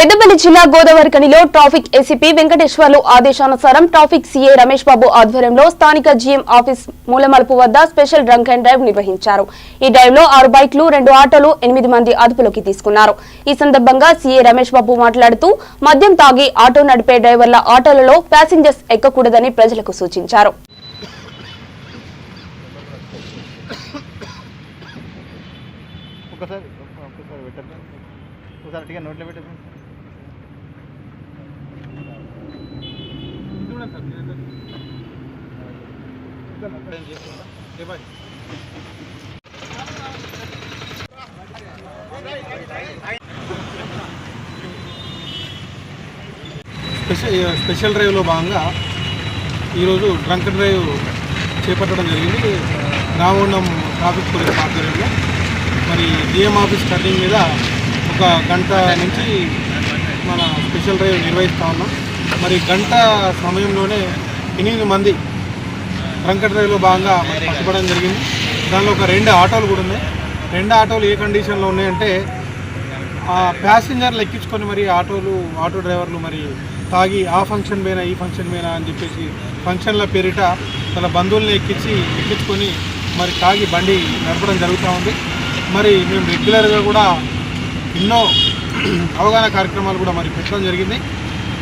పెద్దపల్లి జిల్లా గోదావరిఖనిలో traffic ACP Venkateswarlu ఆదేశానుసారం traffic CA Ramesh Babu ఆధ్వర్యంలో స్థానిక జీఎం ఆఫీస్ మూలమలుపు వద్ద స్పెషల్ డ్రంక్ అండ్ డ్రైవ్ నిర్వహించారు। ఈ డ్రైవ్ లో 6 బైక్లు 2 ఆటోలు 8 మంది అదుపులోకి తీసుకున్నారు। ఈ సందర్భంగా సీఏ రమేష్ బాబు మాట్లాడుతూ మద్యం తాగి ఆటో నడిపే డ్రైవర్ల ఆటోలలో ప్యాసింజర్స్ ఎక్కకూడదని ప్రజలకు సూచించారు। స్పెషల్ డ్రైవ్లో భాగంగా ఈరోజు డ్రంక్ డ్రైవ్ చేపట్టడం జరిగింది। రామగుండం ట్రాఫిక్ పోలీస్ ఆధ్వర్యంలో మరి డిఎం ఆఫీస్ టర్నింగ్ మీద 1 గంట నుంచి మన స్పెషల్ డ్రైవ్ నిర్వహిస్తూ ఉన్నాం। మరి గంట సమయంలోనే 8 మంది డ్రంక్ డ్రైవ్లో భాగంగా పట్టుబడడం జరిగింది। దానిలో ఒక 2 ఆటోలు కూడా ఉన్నాయి। 2 ఆటోలు ఏ కండిషన్లో ఉన్నాయంటే ఆ ప్యాసింజర్లు ఎక్కించుకొని మరి ఆటో డ్రైవర్లు మరి తాగి ఆ ఫంక్షన్ పోయినా ఈ ఫంక్షన్ పోయినా అని చెప్పేసి ఫంక్షన్ల పేరిట తన బంధువుల్ని ఎక్కించుకొని మరి తాగి బండి నడపడం జరుగుతూ ఉంది। మరి మేము రెగ్యులర్గా కూడా ఎన్నో అవగాహన కార్యక్రమాలు కూడా మరి పెట్టడం జరిగింది,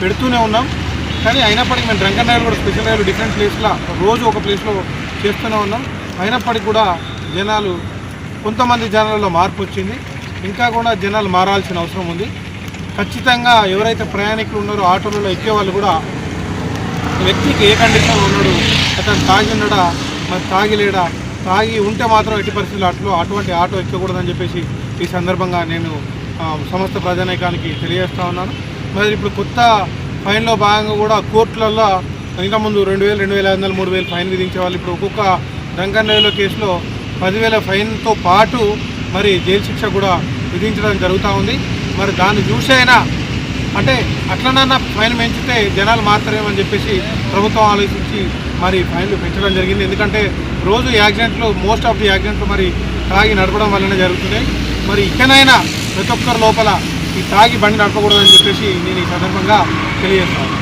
పెడుతూనే ఉన్నాం। కానీ అయినప్పటికీ మేము డ్రంక్ అండ్ డ్రైవ్ కూడా స్పెషల్ డ్రైవ్ డిఫరెంట్ ప్లేస్లో రోజు ఒక ప్లేస్లో చేస్తూనే ఉన్నాం। అయినప్పటికీ కూడా కొంతమంది జనాలలో మార్పు వచ్చింది, ఇంకా కూడా జనాలు మారాల్సిన అవసరం ఉంది। ఖచ్చితంగా ఎవరైతే ప్రయాణికులు ఉన్నారో ఆటోలలో ఎక్కే వాళ్ళు కూడా వ్యక్తికి ఏ కండిషన్లో ఉన్నాడు, అతను తాగి ఉన్నాడా మరి తాగిలేడా, తాగి ఉంటే మాత్రం ఎట్టి పరిస్థితుల్లో అటువంటి ఆటో ఎక్కకూడదని చెప్పేసి ఈ సందర్భంగా నేను సమస్త ప్రజానీకానికి తెలియజేస్తూ ఉన్నాను। మరి ఇప్పుడు కొత్త ఫైన్లో భాగంగా కూడా కోర్టులలో ఇంకా ముందు 2000, 2500, 3000 ఫైన్ విధించేవాళ్ళు ఇప్పుడు ఒక్కొక్క డ్రంక్ అండ్ డ్రైవ్లో కేసులో 10,000 ఫైన్తో పాటు మరి జైలు శిక్ష కూడా విధించడం జరుగుతూ ఉంది। మరి దాన్ని చూసైనా అంటే అట్లనన్నా ఫైన్ పెంచితే జనాలు మారుతారేమని చెప్పేసి ప్రభుత్వం ఆలోచించి మరి ఫైన్లు పెంచడం జరిగింది। ఎందుకంటే రోజు యాక్సిడెంట్లు మోస్ట్ ఆఫ్ ది యాక్సిడెంట్లు మరి తాగి నడపడం వల్లనే జరుగుతున్నాయి। మరి ఇకనైనా ప్రతి ఒక్కరి లోపల ఈ తాగి బండి నడపకూడదని చెప్పేసి నేను ఈ సందర్భంగా తెలియజేస్తాను।